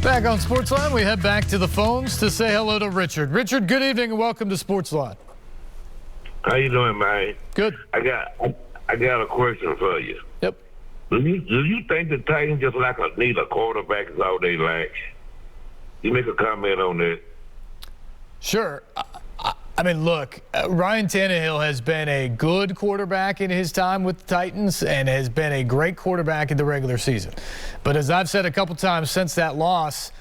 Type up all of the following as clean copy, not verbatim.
Back on SportsLine, we head back to the phones to say hello to Richard. Richard, good evening and welcome to SportsLine. How you doing, man? Good. I got a question for you. Yep. Do you think the Titans just need a quarterback is all they lack? You make a comment on that. Sure. I mean, look, Ryan Tannehill has been a good quarterback in his time with the Titans and has been a great quarterback in the regular season. But as I've said a couple times since that loss,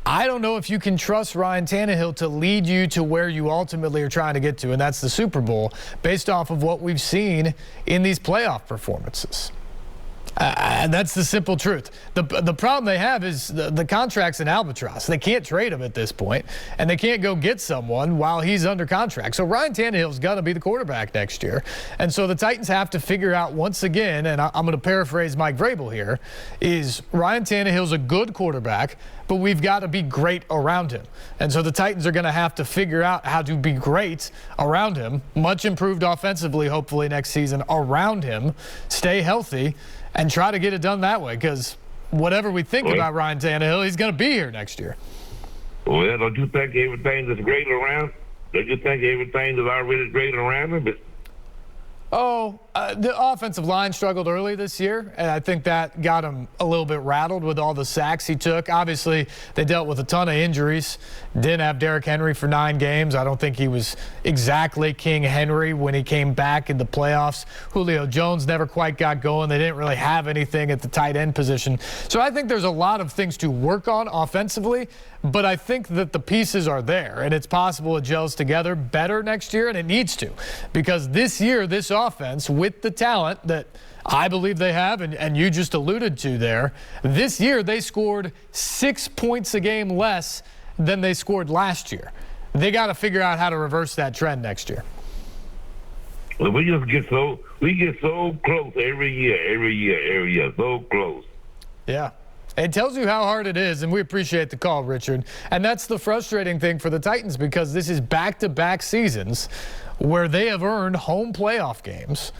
I don't know if you can trust Ryan Tannehill to lead you to where you ultimately are trying to get to, and that's the Super Bowl, based off of what we've seen in these playoff performances. And that's the simple truth. The problem they have is the contract's an albatross. They can't trade him at this point, and they can't go get someone while he's under contract. So Ryan Tannehill's going to be the quarterback next year. And so the Titans have to figure out once again, and I'm going to paraphrase Mike Vrabel here, is Ryan Tannehill's a good quarterback, but we've got to be great around him. And so the Titans are going to have to figure out how to be great around him, much improved offensively, hopefully next season, around him, stay healthy, and try to get it done that way, because whatever we think about Ryan Tannehill, he's going to be here next year. Well, don't you think everything is great around? Don't you think everything is already great around him? The offensive line struggled early this year, and I think that got him a little bit rattled with all the sacks he took. Obviously, they dealt with a ton of injuries. Didn't have Derrick Henry for 9 games. I don't think he was exactly King Henry when he came back in the playoffs. Julio Jones never quite got going. They didn't really have anything at the tight end position. So I think there's a lot of things to work on offensively, but I think that the pieces are there, and it's possible it gels together better next year, and it needs to, because this year, this offense, with the talent that I believe they have, and you just alluded to there, this year they scored 6 points a game less than they scored last year. They got to figure out how to reverse that trend next year. Well, we get so close every year, so close. Yeah. It tells you how hard it is, and we appreciate the call, Richard. And that's the frustrating thing for the Titans, because this is back-to-back seasons where they have earned home playoff games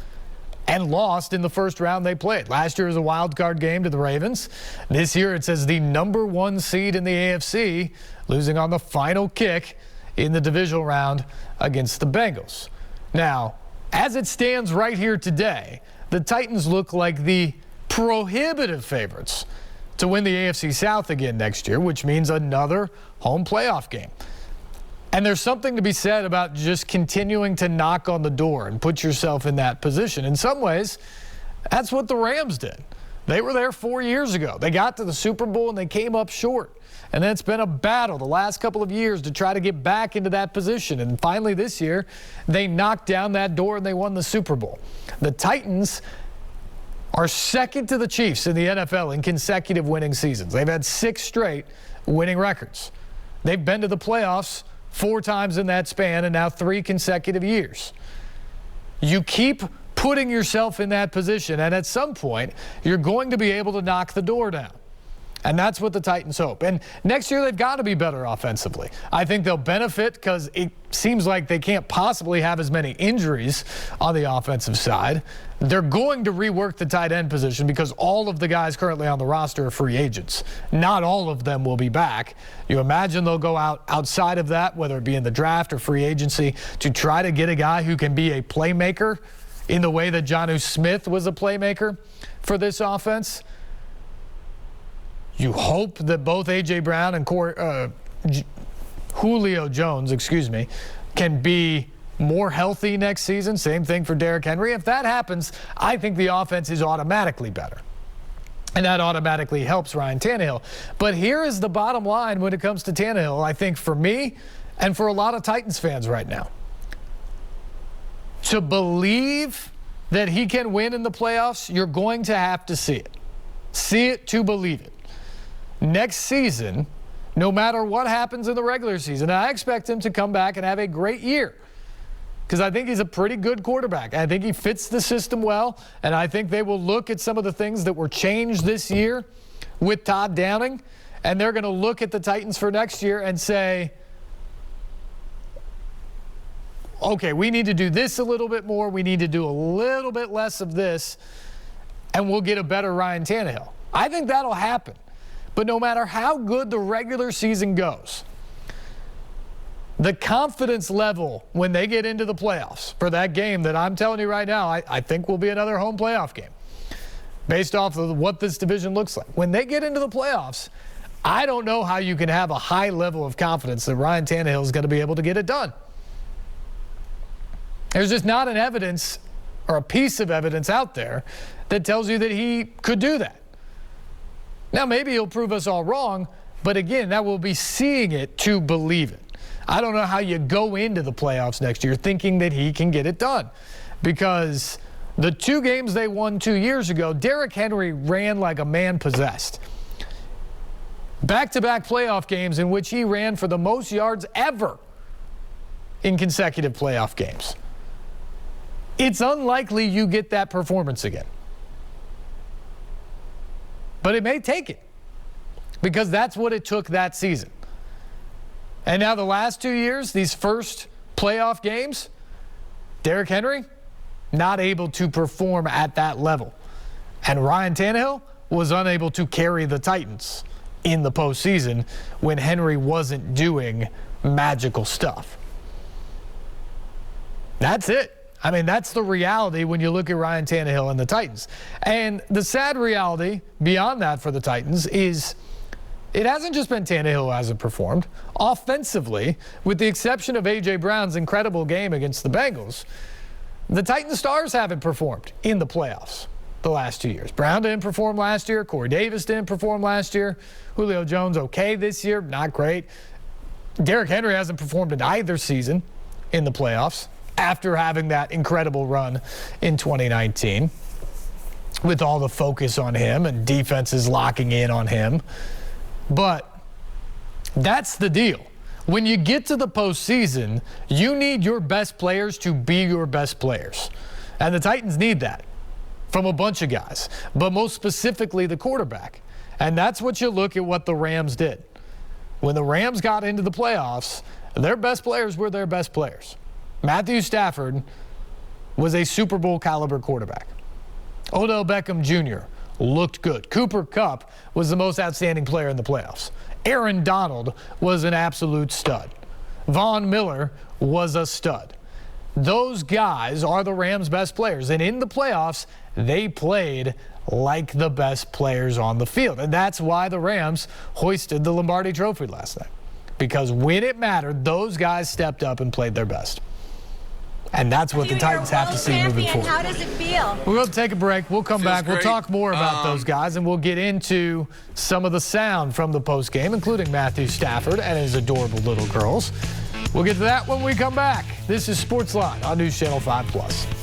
and lost in the first round they played. Last year was a wild card game to the Ravens. This year it says the number 1 seed in the AFC, losing on the final kick in the divisional round against the Bengals. Now, as it stands right here today, the Titans look like the prohibitive favorites to win the AFC South again next year, which means another home playoff game. And there's something to be said about just continuing to knock on the door and put yourself in that position. In some ways, that's what the Rams did. They were there 4 years ago. They got to the Super Bowl and they came up short. And then it's been a battle the last couple of years to try to get back into that position. And finally this year, they knocked down that door and they won the Super Bowl. The Titans are second to the Chiefs in the NFL in consecutive winning seasons. They've had 6 straight winning records. They've been to the playoffs 4 times in that span, and now 3 consecutive years. You keep putting yourself in that position, and at some point, you're going to be able to knock the door down. And that's what the Titans hope. And next year, they've got to be better offensively. I think they'll benefit because it seems like they can't possibly have as many injuries on the offensive side. They're going to rework the tight end position because all of the guys currently on the roster are free agents. Not all of them will be back. You imagine they'll go outside of that, whether it be in the draft or free agency, to try to get a guy who can be a playmaker in the way that Jonnu Smith was a playmaker for this offense. You hope that both A.J. Brown and Julio Jones, can be more healthy next season. Same thing for Derrick Henry. If that happens, I think the offense is automatically better. And that automatically helps Ryan Tannehill. But here is the bottom line when it comes to Tannehill, I think, for me and for a lot of Titans fans right now. To believe that he can win in the playoffs, you're going to have to see it. See it to believe it. Next season, no matter what happens in the regular season, I expect him to come back and have a great year because I think he's a pretty good quarterback. I think he fits the system well, and I think they will look at some of the things that were changed this year with Todd Downing, and they're going to look at the Titans for next year and say, okay, we need to do this a little bit more. We need to do a little bit less of this, and we'll get a better Ryan Tannehill. I think that'll happen. But no matter how good the regular season goes, the confidence level when they get into the playoffs for that game that I'm telling you right now, I think will be another home playoff game based off of what this division looks like. When they get into the playoffs, I don't know how you can have a high level of confidence that Ryan Tannehill is going to be able to get it done. There's just not an evidence or a piece of evidence out there that tells you that he could do that. Now, maybe he'll prove us all wrong, but again, that will be seeing it to believe it. I don't know how you go into the playoffs next year thinking that he can get it done, because the 2 games they won 2 years ago, Derrick Henry ran like a man possessed. Back-to-back playoff games in which he ran for the most yards ever in consecutive playoff games. It's unlikely you get that performance again. But it may take it, because that's what it took that season. And now the last 2 years, these first playoff games, Derrick Henry, not able to perform at that level. And Ryan Tannehill was unable to carry the Titans in the postseason when Henry wasn't doing magical stuff. That's it. I mean, that's the reality when you look at Ryan Tannehill and the Titans. And the sad reality beyond that for the Titans is it hasn't just been Tannehill who hasn't performed. Offensively, with the exception of A.J. Brown's incredible game against the Bengals, the Titan stars haven't performed in the playoffs the last 2 years. Brown didn't perform last year. Corey Davis didn't perform last year. Julio Jones, okay this year, not great. Derrick Henry hasn't performed in either season in the playoffs after having that incredible run in 2019 with all the focus on him and defenses locking in on him. But that's the deal. When you get to the postseason, you need your best players to be your best players. And the Titans need that from a bunch of guys, but most specifically the quarterback. And that's what you look at what the Rams did. When the Rams got into the playoffs, their best players were their best players. Matthew Stafford was a Super Bowl caliber quarterback. Odell Beckham Jr. looked good. Cooper Kupp was the most outstanding player in the playoffs. Aaron Donald was an absolute stud. Von Miller was a stud. Those guys are the Rams' best players. And in the playoffs, they played like the best players on the field. And that's why the Rams hoisted the Lombardi Trophy last night. Because when it mattered, those guys stepped up and played their best. And that's what the Titans have to see moving forward. How does it feel? We're going to take a break. We'll come back. Great. We'll talk more about those guys, and we'll get into some of the sound from the postgame, including Matthew Stafford and his adorable little girls. We'll get to that when we come back. This is SportsLine on News Channel 5+.